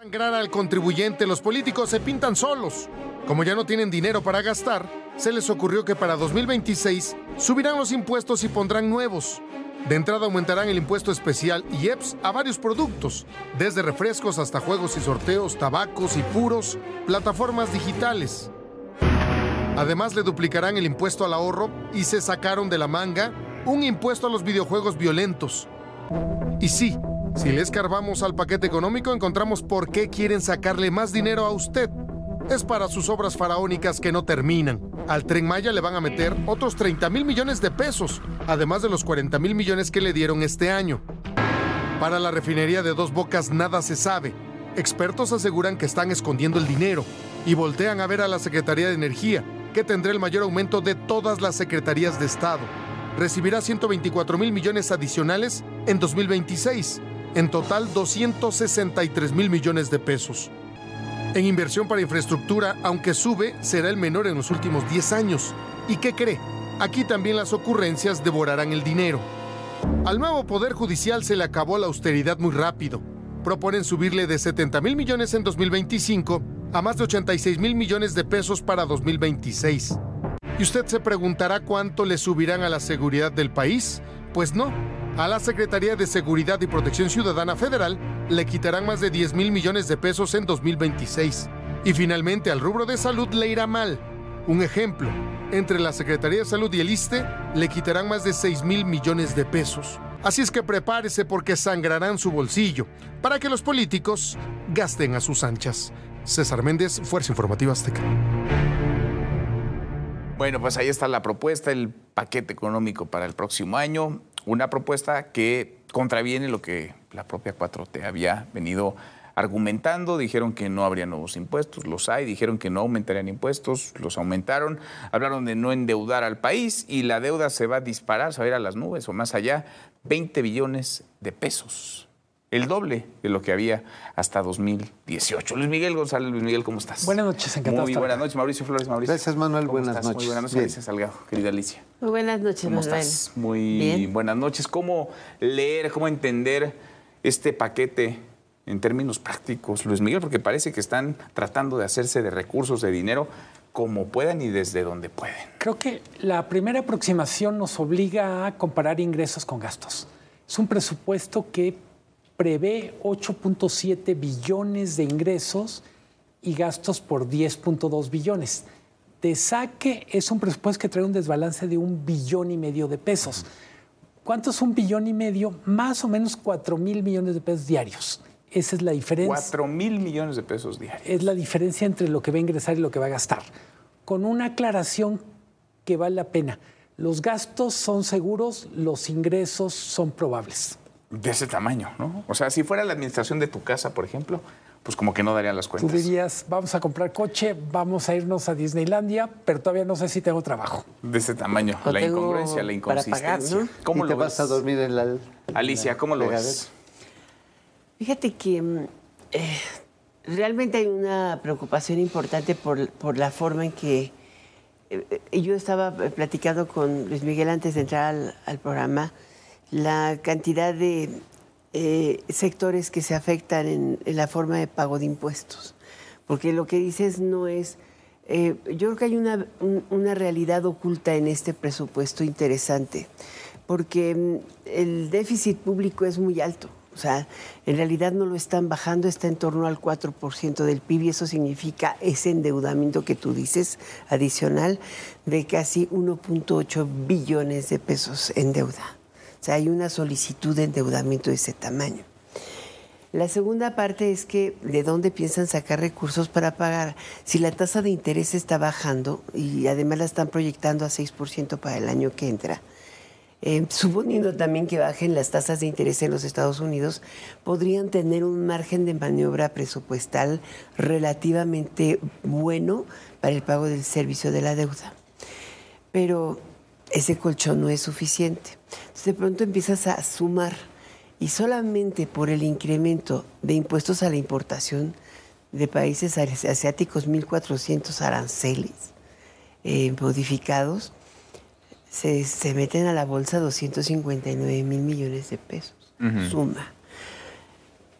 Sangrar al contribuyente, los políticos se pintan solos. Como ya no tienen dinero para gastar, se les ocurrió que para 2026 subirán los impuestos y pondrán nuevos. De entrada aumentarán el impuesto especial IEPS a varios productos, desde refrescos hasta juegos y sorteos, tabacos y puros, plataformas digitales. Además le duplicarán el impuesto al ahorro y se sacaron de la manga un impuesto a los videojuegos violentos. Y sí, si le escarbamos al paquete económico, encontramos por qué quieren sacarle más dinero a usted. Es para sus obras faraónicas que no terminan. Al Tren Maya le van a meter otros 30,000 millones de pesos, además de los 40,000 millones que le dieron este año. Para la refinería de Dos Bocas nada se sabe. Expertos aseguran que están escondiendo el dinero y voltean a ver a la Secretaría de Energía, que tendrá el mayor aumento de todas las secretarías de Estado. Recibirá 124,000 millones adicionales en 2026. En total, 263,000 millones de pesos. En inversión para infraestructura, aunque sube, será el menor en los últimos 10 años. ¿Y qué cree? Aquí también las ocurrencias devorarán el dinero. Al nuevo Poder Judicial se le acabó la austeridad muy rápido. Proponen subirle de 70,000 millones en 2025 a más de 86,000 millones de pesos para 2026. ¿Y usted se preguntará cuánto le subirán a la seguridad del país? Pues no. A la Secretaría de Seguridad y Protección Ciudadana Federal le quitarán más de 10,000 millones de pesos en 2026. Y finalmente al rubro de salud le irá mal. Un ejemplo, entre la Secretaría de Salud y el ISSSTE le quitarán más de 6,000 millones de pesos. Así es que prepárese porque sangrarán su bolsillo para que los políticos gasten a sus anchas. César Méndez, Fuerza Informativa Azteca. Bueno, pues ahí está la propuesta, el paquete económico para el próximo año. Una propuesta que contraviene lo que la propia 4T había venido argumentando. Dijeron que no habría nuevos impuestos, los hay. Dijeron que no aumentarían impuestos, los aumentaron. Hablaron de no endeudar al país y la deuda se va a disparar, se va a ir a las nubes o más allá. 20 billones de pesos. El doble de lo que había hasta 2018. Luis Miguel González. Luis Miguel, ¿cómo estás? Buenas noches, encantado. Muy buenas noches. Mauricio Flores. Mauricio. Gracias, Manuel. Buenas noches. Muy buenas noches, Alicia Salgado. Querida Alicia. Muy buenas noches, ¿Cómo Manuel? estás? Muy bien. Buenas noches. ¿Cómo leer, cómo entender este paquete en términos prácticos, Luis Miguel? Porque parece que están tratando de hacerse de recursos, de dinero, como puedan y desde donde pueden. Creo que la primera aproximación nos obliga a comparar ingresos con gastos. Es un presupuesto que prevé 8.7 billones de ingresos y gastos por 10.2 billones. De saque es un presupuesto que trae un desbalance de 1,5 billones de pesos. ¿Cuánto es 1,5 billones? Más o menos 4,000 millones de pesos diarios. Esa es la diferencia. 4,000 millones de pesos diarios. Es la diferencia entre lo que va a ingresar y lo que va a gastar. Con una aclaración que vale la pena. Los gastos son seguros, los ingresos son probables. De ese tamaño, ¿no? O sea, si fuera la administración de tu casa, por ejemplo, pues como que no darían las cuentas. Tú dirías, vamos a comprar coche, vamos a irnos a Disneylandia, pero todavía no sé si tengo trabajo. De ese tamaño, O la tengo incongruencia, la inconsistencia. para pagar, ¿no? ¿Cómo ¿Y lo te vas ves? a dormir en la... Alicia, ¿cómo lo ves? Fíjate que realmente hay una preocupación importante por la forma en que... yo estaba platicando con Luis Miguel antes de entrar al programa, la cantidad de sectores que se afectan en la forma de pago de impuestos. Porque lo que dices no es... yo creo que hay una realidad oculta en este presupuesto interesante, porque el déficit público es muy alto. O sea, en realidad no lo están bajando, está en torno al 4% del PIB y eso significa ese endeudamiento que tú dices, adicional, de casi 1.8 billones de pesos en deuda. O sea, hay una solicitud de endeudamiento de ese tamaño. La segunda parte es que de dónde piensan sacar recursos para pagar. Si la tasa de interés está bajando y además la están proyectando a 6% para el año que entra, suponiendo también que bajen las tasas de interés en los Estados Unidos, podrían tener un margen de maniobra presupuestal relativamente bueno para el pago del servicio de la deuda. Pero ese colchón no es suficiente. Entonces, de pronto empiezas a sumar y solamente por el incremento de impuestos a la importación de países asiáticos, 1.400 aranceles modificados, se meten a la bolsa 259,000 millones de pesos. Suma.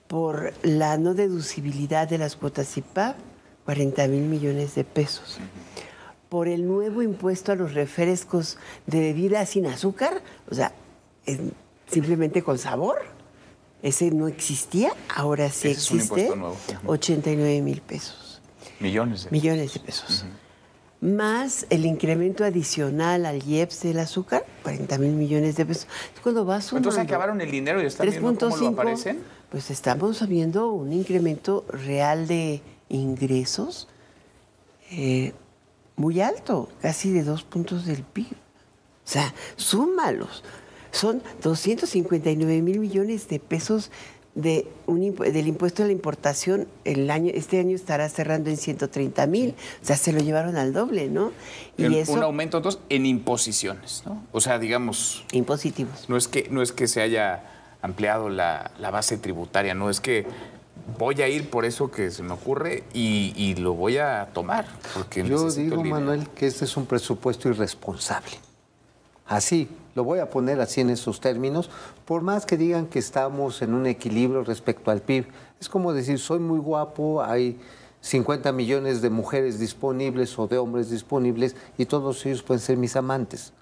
por la no deducibilidad de las cuotas IPAB, 40,000 millones de pesos. Por el nuevo impuesto a los refrescos de bebida sin azúcar, o sea, simplemente con sabor. Ese no existía, ahora sí Ese es un existe. impuesto nuevo. 89,000 pesos. Millones de pesos. Millones de pesos. Más el incremento adicional al IEPS del azúcar, 40,000 millones de pesos. Cuando vas sumando, Entonces acabaron el dinero y están viendo cómo lo aparecen. Pues estamos viendo un incremento real de ingresos muy alto, casi de 2 puntos del PIB. O sea, súmalos. Son 259,000 millones de pesos del impuesto a la importación. Este año estará cerrando en 130,000. O sea, se lo llevaron al doble, ¿no? Y eso, un aumento entonces en imposiciones, ¿no? O sea, digamos, impositivos. no es que se haya ampliado la base tributaria, no es que voy a ir por eso que se me ocurre y lo voy a tomar. Porque yo digo, Manuel, que este es un presupuesto irresponsable. Así, lo voy a poner así en esos términos, por más que digan que estamos en un equilibrio respecto al PIB. Es como decir, soy muy guapo, hay 50 millones de mujeres disponibles o de hombres disponibles y todos ellos pueden ser mis amantes.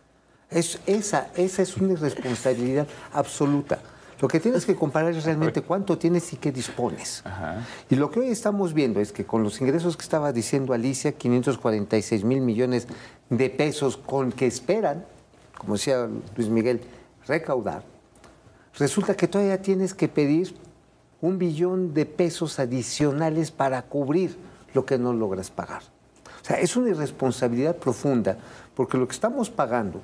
Esa es una irresponsabilidad absoluta. Lo que tienes que comparar es realmente cuánto tienes y qué dispones. Ajá. Y lo que hoy estamos viendo es que con los ingresos que estaba diciendo Alicia, 546,000 millones de pesos con que esperan, como decía Luis Miguel, recaudar, resulta que todavía tienes que pedir 1 billón de pesos adicionales para cubrir lo que no logras pagar. O sea, es una irresponsabilidad profunda, porque lo que estamos pagando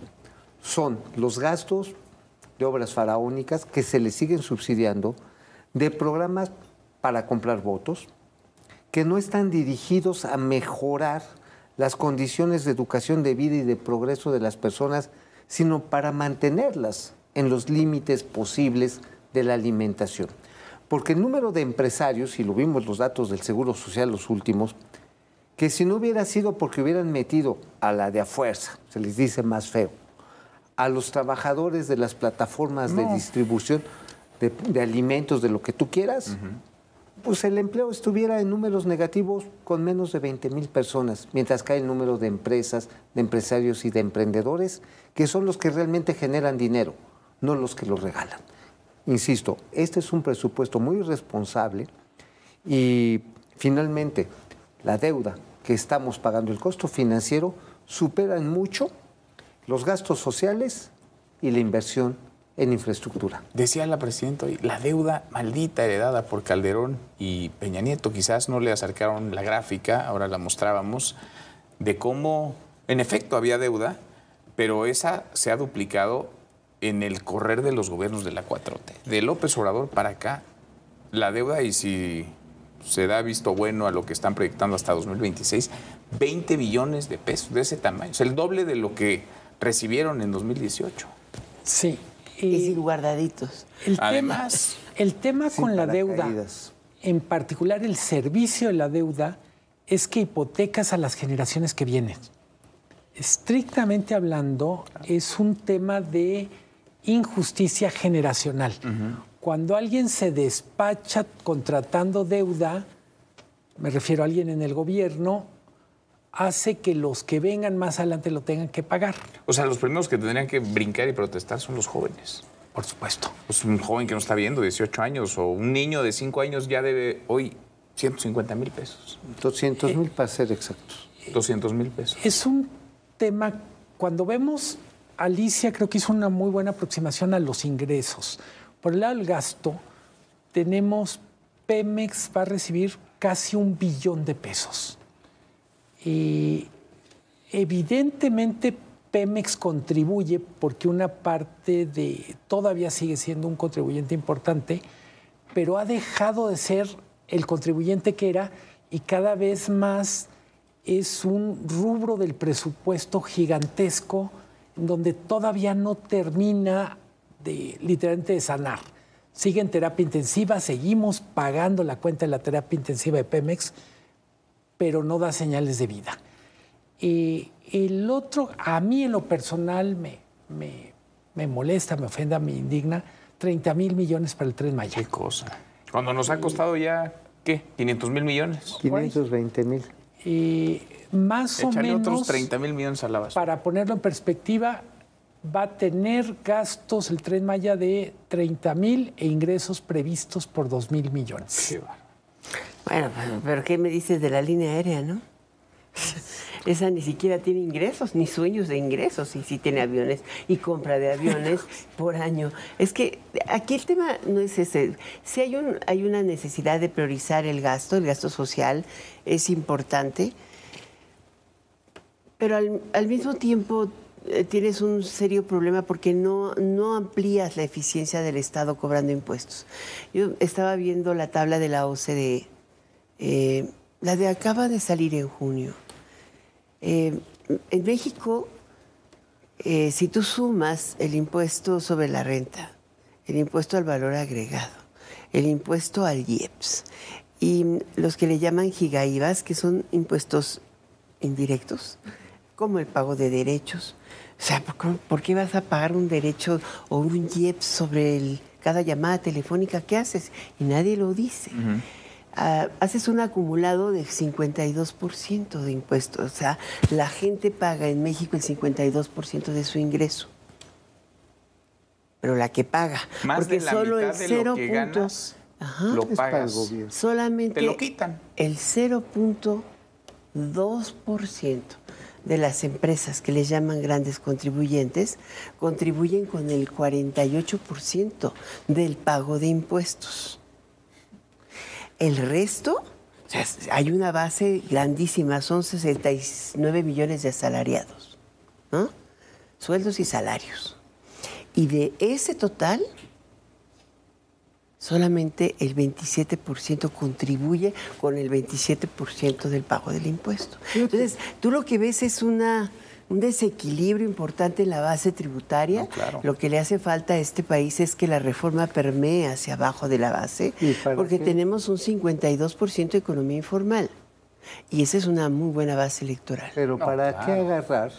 son los gastos de obras faraónicas que se le siguen subsidiando, de programas para comprar votos, que no están dirigidos a mejorar las condiciones de educación de vida y de progreso de las personas, sino para mantenerlas en los límites posibles de la alimentación. Porque el número de empresarios, y lo vimos los datos del Seguro Social los últimos, que si no hubiera sido porque hubieran metido a la de a fuerza, se les dice más feo, a los trabajadores de las plataformas de distribución de alimentos, de lo que tú quieras, pues el empleo estuviera en números negativos con menos de 20,000 personas, mientras cae el número de empresas, de empresarios y de emprendedores, que son los que realmente generan dinero, no los que lo regalan. Insisto, este es un presupuesto muy irresponsable y finalmente la deuda que estamos pagando, el costo financiero, supera en mucho los gastos sociales y la inversión en infraestructura. Decía la presidenta hoy, la deuda maldita heredada por Calderón y Peña Nieto, quizás no le acercaron la gráfica, ahora la mostrábamos, de cómo en efecto había deuda, pero esa se ha duplicado en el correr de los gobiernos de la 4T. De López Obrador para acá, la deuda, y si se da visto bueno a lo que están proyectando hasta 2026, 20 billones de pesos de ese tamaño. Es el doble de lo que recibieron en 2018. Sí. Y sin guardaditos. Además, el tema con la deuda, paracaídas. en particular el servicio de la deuda, es que hipotecas a las generaciones que vienen. Estrictamente hablando, es un tema de injusticia generacional. Cuando alguien se despacha contratando deuda, me refiero a alguien en el gobierno, hace que los que vengan más adelante lo tengan que pagar. o sea, los primeros que tendrían que brincar y protestar son los jóvenes. Por supuesto. Pues un joven que no está viendo, 18 años, o un niño de 5 años ya debe hoy 150,000 pesos. 200,000 para ser exactos. 200,000 pesos. Es un tema, cuando vemos, Alicia creo que hizo una muy buena aproximación a los ingresos. Por el lado del gasto, tenemos, Pemex va a recibir casi 1 billón de pesos. Y evidentemente Pemex contribuye porque una parte todavía sigue siendo un contribuyente importante, pero ha dejado de ser el contribuyente que era y cada vez más es un rubro del presupuesto gigantesco donde todavía no termina literalmente de sanar. Sigue en terapia intensiva, seguimos pagando la cuenta de la terapia intensiva de Pemex, pero no da señales de vida. El otro, a mí en lo personal me molesta, me ofende, me indigna, 30,000 millones para el Tren Maya. Qué cosa. Cuando nos ha costado ya, ¿qué? 500,000 millones. 520,000. Más o Échale menos, otros 30,000 millones a la basura. para ponerlo en perspectiva, va a tener gastos el Tren Maya de 30,000 e ingresos previstos por 2,000 millones. Qué bárbaro. Bueno, pero ¿qué me dices de la línea aérea, no? Esa ni siquiera tiene ingresos, ni sueños de ingresos, y sí tiene aviones y compra de aviones por año. Es que aquí el tema no es ese. Sí hay una necesidad de priorizar el gasto social es importante, pero al mismo tiempo tienes un serio problema porque no amplías la eficiencia del Estado cobrando impuestos. Yo estaba viendo la tabla de la OCDE, la de acaba de salir en junio. En México, si tú sumas el impuesto sobre la renta, el impuesto al valor agregado, el impuesto al IEPS y los que le llaman gigaivas, que son impuestos indirectos, como el pago de derechos. O sea, ¿por qué vas a pagar un derecho o un IEPS sobre cada llamada telefónica que haces? Y nadie lo dice. Haces un acumulado de 52% de impuestos. O sea, la gente paga en México el 52% de su ingreso. Pero la que paga. Más porque de la solo mitad el de 0. lo que ganas, lo Es para el pagas. gobierno. Solamente Te lo quitan. el 0.2% de las empresas que les llaman grandes contribuyentes contribuyen con el 48% del pago de impuestos. El resto, o sea, hay una base grandísima, son 69 millones de asalariados, ¿no? Sueldos y salarios. Y de ese total, solamente el 27% contribuye con el 27% del pago del impuesto. Entonces, tú lo que ves es un desequilibrio importante en la base tributaria. No, claro. Lo que le hace falta a este país es que la reforma permee hacia abajo de la base, porque tenemos un 52% de economía informal. Y esa es una muy buena base electoral. Pero ¿para qué agarrar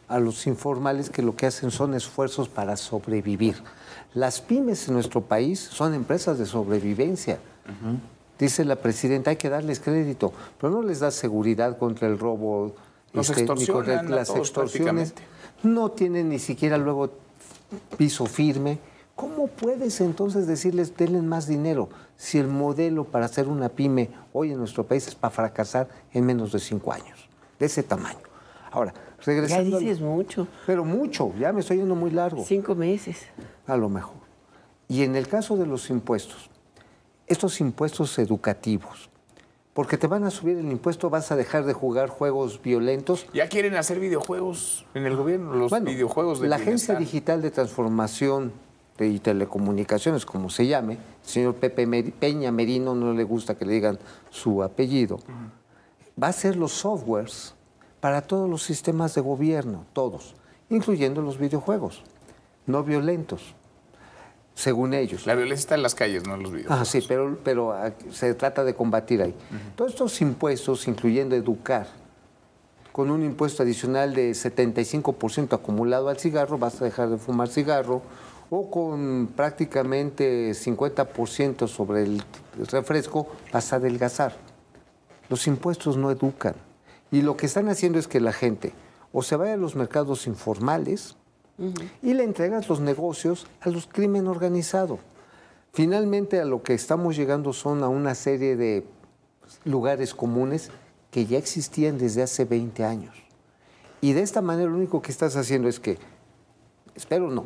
a los informales que lo que hacen son esfuerzos para sobrevivir? Las pymes en nuestro país son empresas de sobrevivencia. Dice la presidenta, hay que darles crédito, pero no les da seguridad contra el robo, Los ni contra extorsionan a las todos extorsiones. prácticamente. No tienen ni siquiera luego piso firme. ¿Cómo puedes entonces decirles, denle más dinero, si el modelo para hacer una pyme hoy en nuestro país es para fracasar en menos de 5 años, de ese tamaño? Ahora, Ya regresando... dices mucho. Pero mucho, ya me estoy yendo muy largo. 5 meses. A lo mejor. Y en el caso de los impuestos, estos impuestos educativos, porque te van a subir el impuesto, vas a dejar de jugar juegos violentos. Ya quieren hacer videojuegos en el gobierno, los videojuegos de la Agencia bienestar. Digital de Transformación y Telecomunicaciones, como se llame, el señor Peña Merino, no le gusta que le digan su apellido, va a hacer los softwares para todos los sistemas de gobierno, todos, incluyendo los videojuegos, no violentos, según ellos. La violencia está en las calles, no en los videojuegos. Sí, pero se trata de combatir ahí. Todos estos impuestos, incluyendo educar, con un impuesto adicional de 75% acumulado al cigarro, vas a dejar de fumar cigarro, o con prácticamente 50% sobre el refresco, vas a adelgazar. Los impuestos no educan. Y lo que están haciendo es que la gente o se vaya a los mercados informales y le entregas los negocios a los crimen organizado. Finalmente a lo que estamos llegando son a una serie de lugares comunes que ya existían desde hace 20 años. Y de esta manera lo único que estás haciendo es que, espero no,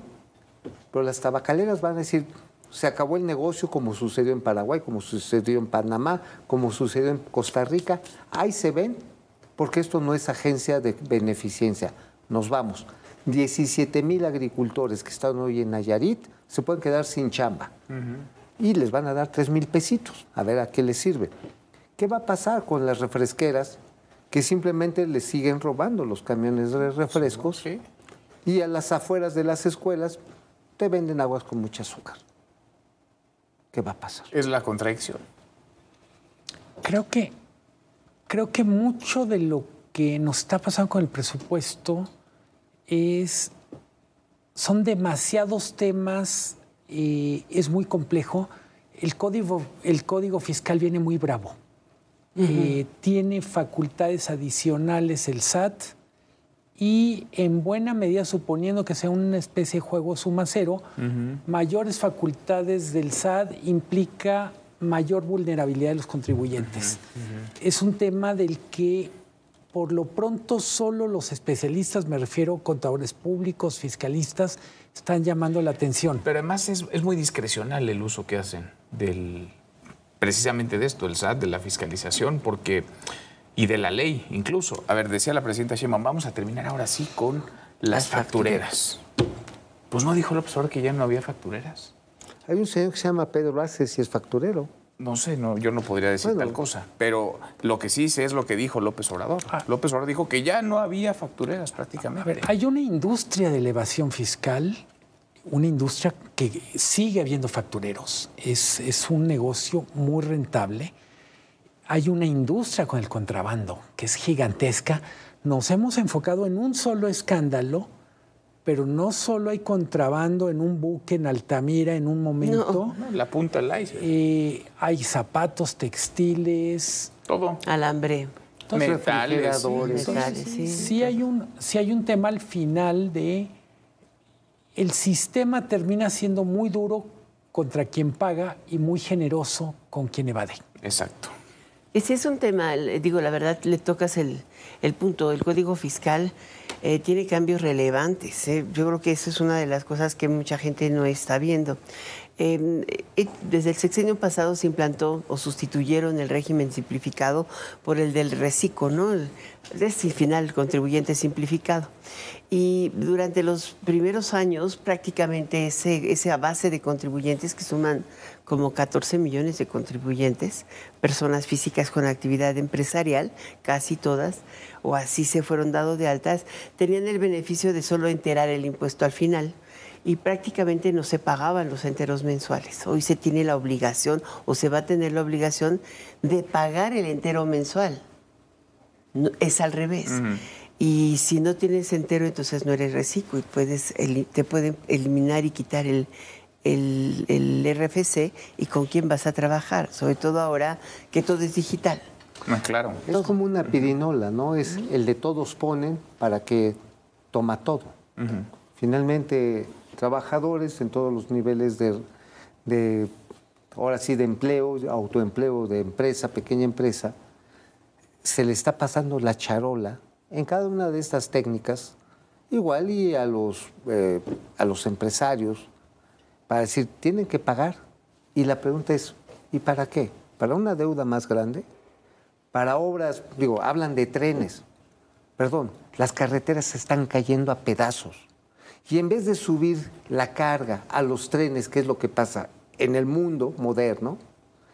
pero las tabacaleras van a decir, se acabó el negocio como sucedió en Paraguay, como sucedió en Panamá, como sucedió en Costa Rica. Ahí se ven, porque esto no es agencia de beneficencia. Nos vamos. 17,000 agricultores que están hoy en Nayarit se pueden quedar sin chamba. Y les van a dar 3,000 pesitos. A ver a qué les sirve. ¿Qué va a pasar con las refresqueras que simplemente les siguen robando los camiones de refrescos? Sí. Y a las afueras de las escuelas te venden aguas con mucho azúcar? ¿Qué va a pasar? Es la contradicción. Creo que mucho de lo que nos está pasando con el presupuesto son demasiados temas, es muy complejo. el código fiscal viene muy bravo. Tiene facultades adicionales el SAT y en buena medida, suponiendo que sea una especie de juego suma cero, mayores facultades del SAT implica mayor vulnerabilidad de los contribuyentes. Es un tema del que por lo pronto solo los especialistas, me refiero contadores públicos, fiscalistas, están llamando la atención. Pero además es muy discrecional el uso que hacen precisamente de esto, el SAT, de la fiscalización, y de la ley incluso. A ver, decía la presidenta Sheinbaum, vamos a terminar ahora sí con las factureras. Pues no dijo López Obrador que ya no había factureras. Hay un señor que se llama Pedro Aces y es facturero. No sé, yo no podría decir tal cosa, pero lo que sí sé es lo que dijo López Obrador. López Obrador dijo que ya no había factureras prácticamente. A ver, hay una industria de elevación fiscal, una industria que sigue habiendo factureros. Es un negocio muy rentable. Hay una industria con el contrabando que es gigantesca. Nos hemos enfocado en un solo escándalo, pero no solo hay contrabando en un buque en Altamira en un momento. No, la punta del iceberg. Hay zapatos, textiles. Todo. Alambre. Metales. Sí. Sí hay un tema al final de... El sistema termina siendo muy duro contra quien paga y muy generoso con quien evade. Exacto. Ese es un tema, digo, la verdad, le tocas el punto. El Código Fiscal tiene cambios relevantes. Yo creo que eso es una de las cosas que mucha gente no está viendo. Desde el sexenio pasado se implantó o sustituyeron el régimen simplificado por el del reciclo, ¿no? Es el final, el contribuyente simplificado. Y durante los primeros años, prácticamente esa base de contribuyentes, que suman como 14 millones de contribuyentes, personas físicas con actividad empresarial, casi todas, o así se fueron dados de altas, tenían el beneficio de solo enterar el impuesto al final. Y prácticamente no se pagaban los enteros mensuales. Hoy se tiene la obligación, o se va a tener la obligación, de pagar el entero mensual. No, es al revés. Y si no tienes entero, entonces no eres reciclo y te pueden eliminar y quitar el RFC. ¿Y con quién vas a trabajar? Sobre todo ahora que todo es digital. Claro. Es como una pirinola, ¿no? Es el de todos ponen para que toma todo. Finalmente, trabajadores en todos los niveles ahora sí, de empleo, autoempleo, de empresa, pequeña empresa, se le está pasando la charola en cada una de estas técnicas, igual y a los empresarios, para decir, tienen que pagar. Y la pregunta es, ¿y para qué? ¿Para una deuda más grande? ¿Para obras? Digo, hablan de trenes. Perdón, las carreteras se están cayendo a pedazos. Y en vez de subir la carga a los trenes, que es lo que pasa en el mundo moderno,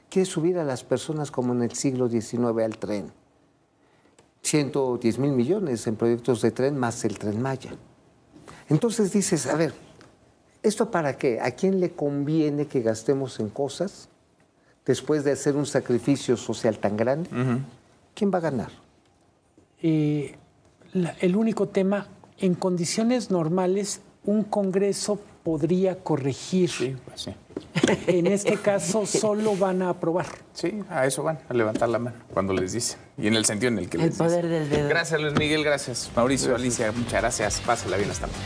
quiere subir a las personas como en el siglo XIX al tren. 110,000 millones en proyectos de tren más el Tren Maya. Entonces dices, a ver, ¿esto para qué? ¿A quién le conviene que gastemos en cosas después de hacer un sacrificio social tan grande? ¿Quién va a ganar? El único tema, en condiciones normales, un Congreso podría corregir. Sí, pues sí. En este caso, solo van a aprobar. Sí, a eso van, a levantar la mano cuando les dicen. Y en el sentido en el que les dicen. El poder del dedo. Gracias, Luis Miguel. Gracias, Mauricio, Alicia. Muchas gracias. Pásala bien. Hasta luego.